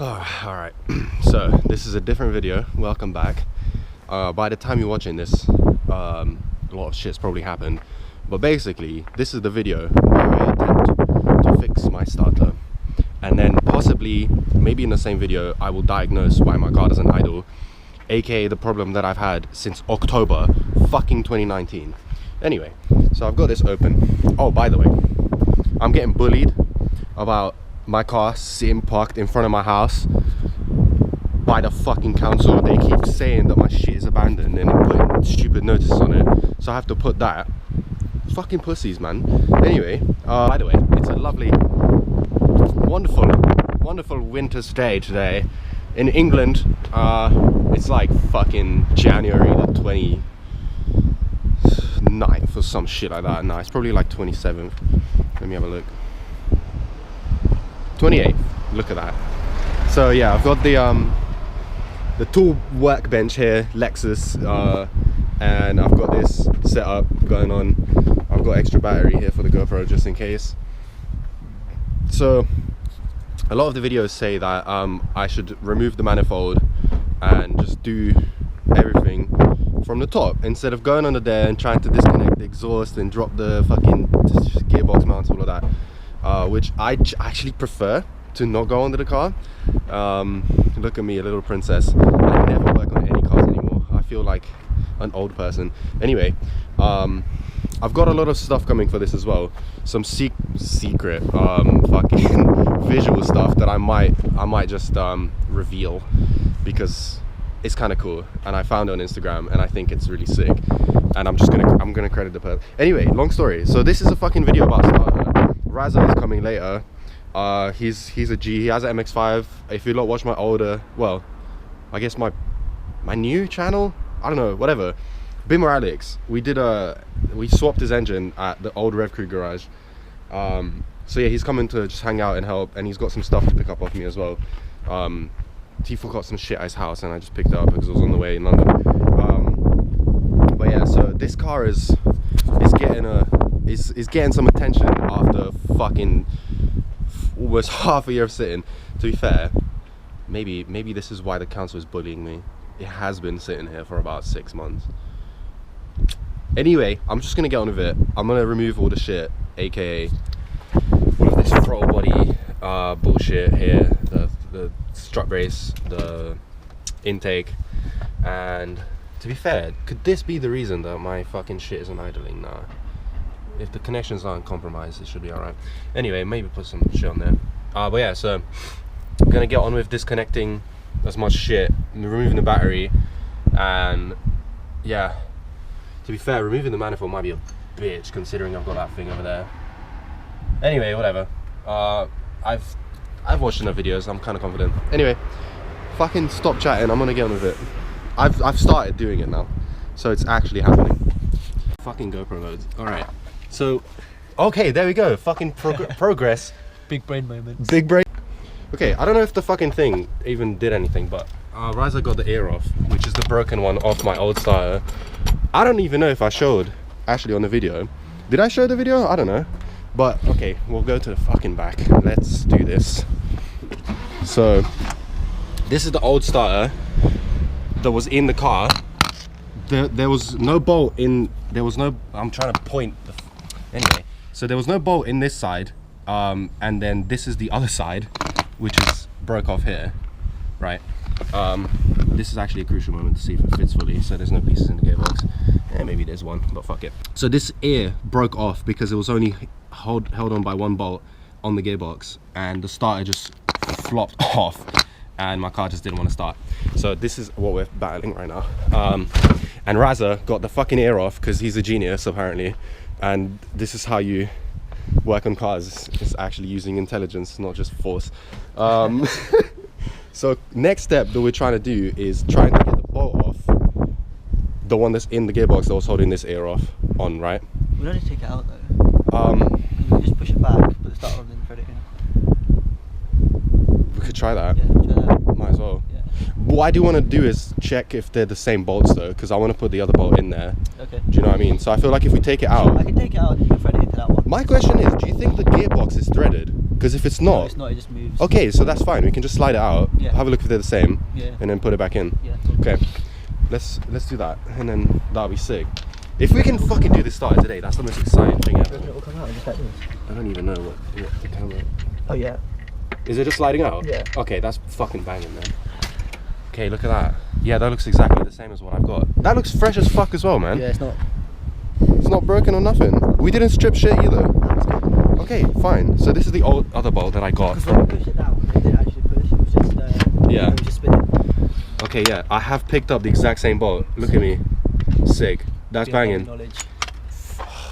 All right, so this is a different video. Welcome back. By the time you're watching this, a lot of shit's probably happened, but basically this is the video where I attempt to fix my starter, and then possibly maybe in the same video I will diagnose why my car doesn't idle, aka the problem that I've had since October fucking 2019. Anyway, so I've got this open. Oh, by the way, I'm getting bullied about my car sitting parked in front of my house by the fucking council. They keep saying that my shit is abandoned and putting stupid notices on it, so I have to put that. Fucking pussies, man. Anyway, by the way, it's a lovely, wonderful winter's day today in England. It's like fucking January the 29th or some shit like that. No, it's probably like 27th. Let me have a look. 28th. Look at that. So yeah, I've got the tool workbench here, Lexus, and I've got this setup going on. I've got extra battery here for the GoPro just in case. So a lot of the videos say that I should remove the manifold and just do everything from the top instead of going under there and trying to disconnect the exhaust and drop the fucking gearbox mounts, all of that. Which I actually prefer to not go under the car. Look at me, a little princess. I never work on any cars anymore. I feel like an old person. Anyway, I've got a lot of stuff coming for this as well. Some secret fucking visual stuff that I might just reveal because it's kind of cool, and I found it on Instagram and I think it's really sick, and I'm gonna credit the person. Anyway, long story. So this is a fucking video about starter. Razza is coming later. He's a G. He has an MX-5. If you lot watch my older, well, I guess my new channel, I don't know, whatever, Bimmer Alex, we swapped his engine at the old Rev Crew garage. So yeah, he's coming to just hang out and help, and he's got some stuff to pick up off me as well. He forgot some shit at his house and I just picked it up because it was on the way in London. But yeah, so this car is getting some attention after fucking almost half a year of sitting. To be fair, maybe this is why the council is bullying me. It has been sitting here for about 6 months. Anyway, I'm just gonna get on with it. I'm gonna remove all the shit, aka all of this throttle body bullshit here, the strut brace, the intake, and to be fair, could this be the reason that my fucking shit isn't idling? Nah. If the connections aren't compromised, it should be alright. Anyway, maybe put some shit on there. But yeah, so I'm gonna get on with disconnecting as much shit, removing the battery, and yeah, to be fair, removing the manifold might be a bitch considering I've got that thing over there. Anyway, whatever. I've watched enough videos, I'm kind of confident. Anyway, fucking stop chatting, I'm gonna get on with it. I've started doing it now, so it's actually happening. Fucking GoPro loads. Alright, so, okay, there we go. Fucking progress. Big brain moments. Big brain. Okay, I don't know if the fucking thing even did anything, but Riza got the ear off, which is the broken one off my old starter. I don't even know if I showed actually on the video. Did I show the video? I don't know. But okay, we'll go to the fucking back. Let's do this. So this is the old starter that was in the car. There was no bolt in, I'm trying to point anyway, so there was no bolt in this side, and then this is the other side, which is broke off here, right? This is actually a crucial moment to see if it fits fully, so there's no pieces in the gearbox. Maybe there's one, but fuck it. So this ear broke off because it was only held on by one bolt on the gearbox, and the starter just flopped off, and my car just didn't want to start. So this is what we're battling right now. And Razza got the fucking ear off because he's a genius apparently, and this is how you work on cars. It's actually using intelligence, not just force. So next step that we're trying to do is trying to get the bolt off, the one that's in the gearbox that was holding this ear off on, right? We don't need to take it out though. You can just push it back, put the starter on, then thread it in. We could try that. Yeah, try that. Might as well. Yeah. What I do want to do is check if they're the same bolts though, because I want to put the other bolt in there. Okay. Do you know what I mean? So I feel like if we take it out, I can take it out and you can thread it into that one. My question is, do you think the gearbox is threaded? Because if it's No, not, it's not. It just moves. okay, so that's fine. We can just slide it out, Yeah. have a look if they're the same, Yeah. and then put it back in. Yeah. Okay, let's do that, and then that'll be sick. If we can fucking do this starter today, that's the most exciting thing ever. It will come out just like this. I don't even know what the camera. Oh yeah. Is it just sliding out? Yeah. Okay, that's fucking banging, man. Okay, look at that. Yeah, that looks exactly the same as what I've got. That looks fresh as fuck as well, man. Yeah, it's not. It's not broken or nothing. We didn't strip shit either. Okay, fine. So this is the other bolt that I got. Because when we pushed it down, it didn't actually push. It was just. Yeah. It was just spinning. Okay, yeah, I have picked up the exact same bolt. Look at me. Sick. That's We have banging. knowledge.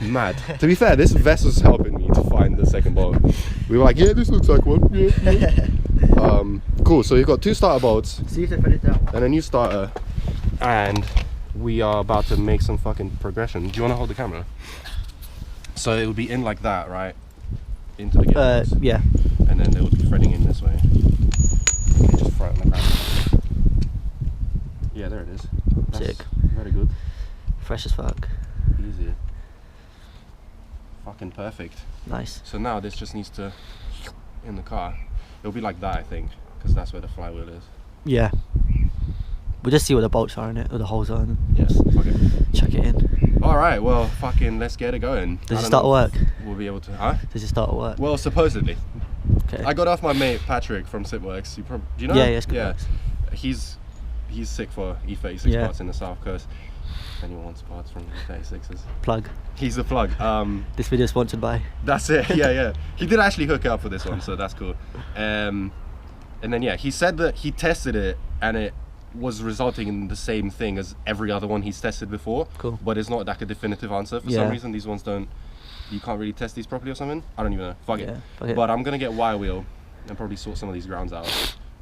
Mad. To be fair, this vessel's helping me to find the second bolt. We were like, yeah, this looks like one. Yeah. Cool, so you've got 2 starter bolts See if they put it down. and a new starter, and we are about to make some fucking progression. Do you want to hold the camera? So it would be in like that, right? Into the gearbox. Yeah. And then they would be threading in this way. Okay, just throw it on the ground. Yeah, there it is. That's Sick. very good. Fresh as fuck. Easy. Fucking perfect. Nice. So now this just needs to in the car. It'll be like that, I think, because that's where the flywheel is. Yeah. We'll just see what the bolts are in it, or the holes are, and Yes. Okay. chuck it in. All right. Well, fucking let's get it going. Does I it don't start know at work? if We'll be able to. Huh? Does it start at work? Well, supposedly. Okay. I got off my mate Patrick from Sipworks. Do you know? Yeah, him? yeah, it's good works. He's sick for E36 Yeah. parts in the South Coast. If anyone wants parts from E36s, Plug. he's the plug. This video is sponsored by. That's it. Yeah. He did actually hook it up for this one, so that's cool. And then yeah, he said that he tested it and it was resulting in the same thing as every other one he's tested before. Cool. But it's not like a definitive answer. For Yeah. some reason, these ones don't. You can't really test these properly or something. I don't even know. Fuck Yeah, it. fuck it. But I'm gonna get wire wheel and probably sort some of these grounds out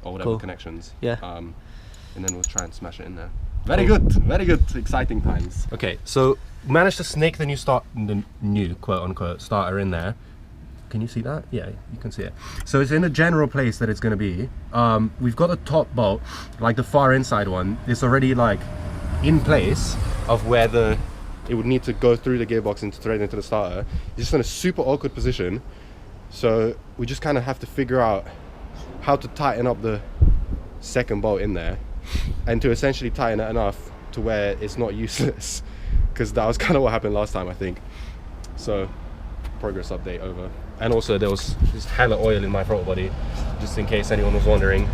or whatever Cool. connections. Yeah. And then we'll try and smash it in there. Very good. Very good. Exciting times. Okay, so managed to snake the new quote unquote starter in there. Can you see that? Yeah, you can see it. So it's in the general place that it's going to be. We've got the top bolt, like the far inside one. It's already like in place of where it would need to go through the gearbox and thread into the starter. It's just in a super awkward position. So we just kind of have to figure out how to tighten up the second bolt in there and to essentially tighten it enough to where it's not useless, because that was kind of what happened last time, I think. So progress update over. And also there was just hella oil in my throttle body, just in case anyone was wondering.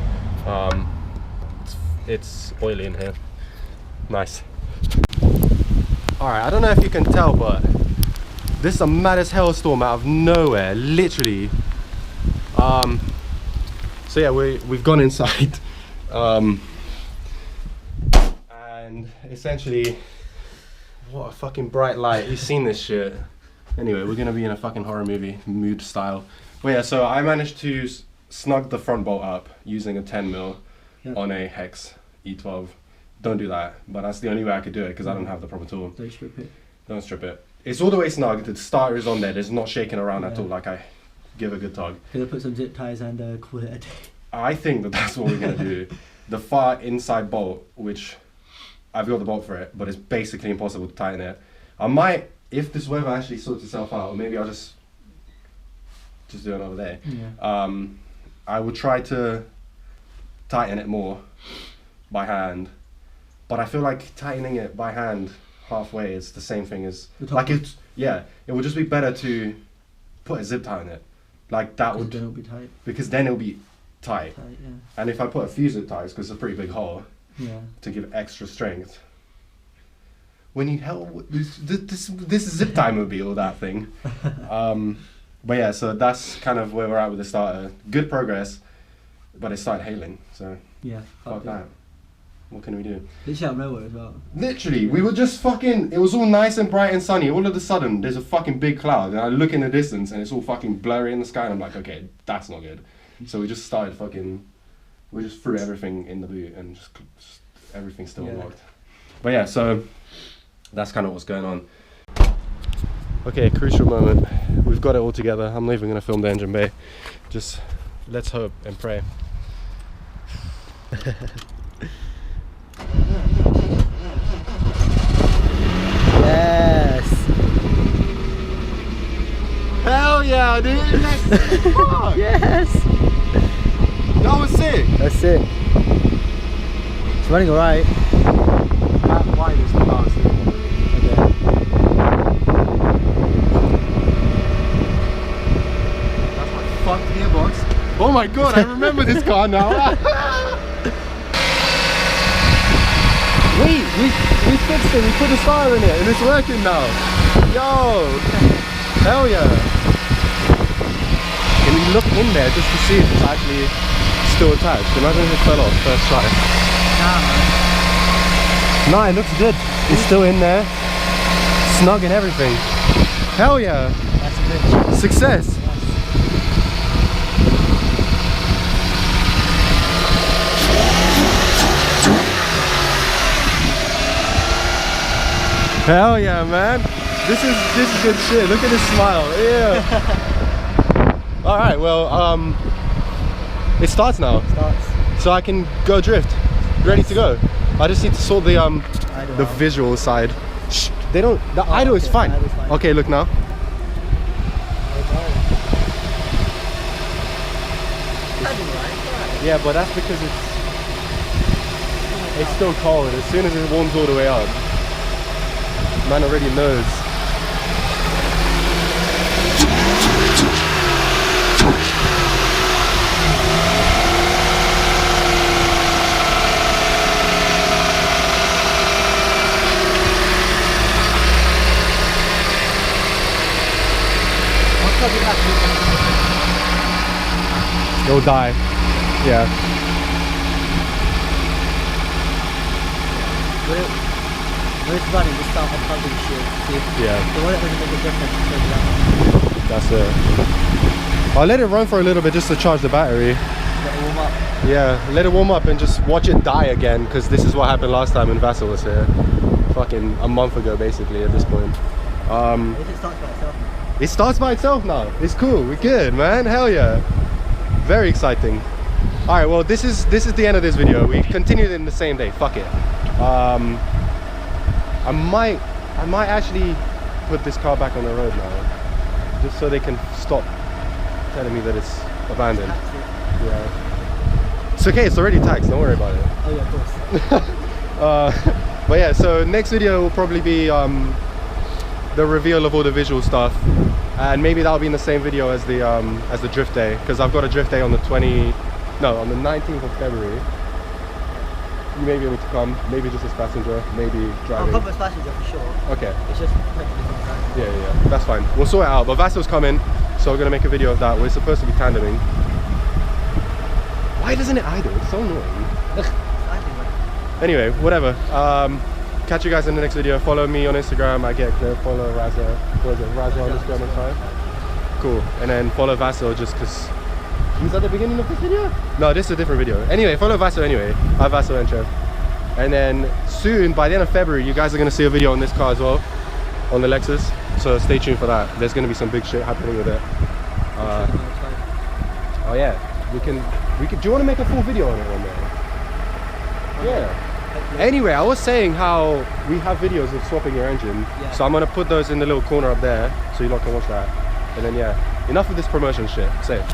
It's oily in here. Nice. Alright, I don't know if you can tell, but this is a mad as hell storm out of nowhere, literally. So yeah, we've gone inside. And essentially, what a fucking bright light. You've seen this shit. Anyway, we're gonna be in a fucking horror movie mood style. But yeah, so I managed to snug the front bolt up using a 10mm on a Hex E12. Don't do that, but that's the only way I could do it because I don't have the proper tool. Don't strip it. Don't strip it. It's all the way snug. The starter is on there. There's not shaking around at Yeah. all. Like I give a good tug. Gonna put some zip ties and call it a day. I think that that's what we're gonna do. The far inside bolt, which I've got the bolt for it, but it's basically impossible to tighten it. I might, if this weather actually sorts itself out, maybe I'll just do another day. Yeah. I would try to tighten it more by hand, but I feel like tightening it by hand halfway is the same thing as like it would just be better to put a zip tie on it, like that would, then it'll be tight. because then it'll be tight. Yeah. And if I put a few zip ties, because it's a pretty big hole, Yeah. to give extra strength. When you this zip tie mobile, that thing. But yeah, so that's kind of where we're at with the starter. Good progress, but it started hailing, so Yeah. fuck that. What can we do? Literally out of nowhere as well. Literally, we were just fucking, it was all nice and bright and sunny. All of a sudden, there's a fucking big cloud, and I look in the distance, and it's all fucking blurry in the sky, and I'm like, okay, that's not good. So we just started fucking, we just threw everything in the boot, and just everything's still locked. But yeah, so that's kind of what's going on. Okay, crucial moment. We've got it all together. I'm not even going to film the engine bay. Just let's hope and pray. Yes. Hell yeah, dude! Fuck. Yes! That was sick! That's it. It's running alright. That wine is nasty. Okay. That's my fucked gearbox. Oh my god, I remember this car now! Wait, we fixed it, we put a star in it and it's working now. Yo! Hell yeah! Can we look in there just to see if it's actually still attached? Imagine if it fell off first try. Nah, man. Nah, it looks good. It's still in there. Snug and everything. Hell yeah! That's a bitch. Success! Hell yeah, man! This is good shit. Look at his smile. Yeah. All right. Well, it starts now. Starts. So I can go drift. Ready to go. I just need to sort the visual side. Shh, they don't. The idle is fine. Okay, look now. Yeah, but that's because it's still cold. As soon as it warms all the way up, man already knows. It'll die. Yeah. When it's running, just start unplugging shit. See? Yeah. The one that doesn't make a difference is maybe that one. That's it. I'll let it run for a little bit just to charge the battery. Let it warm up. Yeah, let it warm up and just watch it die again, because this is what happened last time when Vassal was here. Fucking a month ago, basically, at this point. If it starts by itself now. It starts by itself now. It's cool. We're good, man. Hell yeah. Very exciting. All right. Well, this is the end of this video. We continued in the same day. Fuck it. I might actually put this car back on the road now, just so they can stop telling me that it's abandoned. Yeah. It's okay. It's already taxed. Don't worry about it. Oh yeah, of course. But yeah. So next video will probably be the reveal of all the visual stuff, and maybe that'll be in the same video as the drift day, because I've got a drift day on the 19th of February. You may be able to come, maybe just as passenger, maybe driving. I'll come as passenger for sure. Okay. It's just mechanism time. Yeah, that's fine. We'll sort it out. But Vassal's coming, so we're gonna make a video of that. We're supposed to be tandeming. Why doesn't it idle? It's so annoying. Anyway, whatever. Catch you guys in the next video. Follow me on Instagram. I get clear. Follow Raza. What is it? Raza underscore _5. Cool. And then follow Vassal just because he's at the beginning of this video. No, this is a different video. Anyway, follow Vassal anyway. I have Vassal and Chev. And then soon, by the end of February, you guys are gonna see a video on this car as well, on the Lexus. So stay tuned for that. There's gonna be some big shit happening with it. Oh yeah. We can. Do you want to make a full video on it one day? Yeah. Anyway, I was saying how we have videos of swapping your engine, so I'm gonna put those in the little corner up there, so you lot can watch that. And then yeah, enough of this promotion shit. Say it.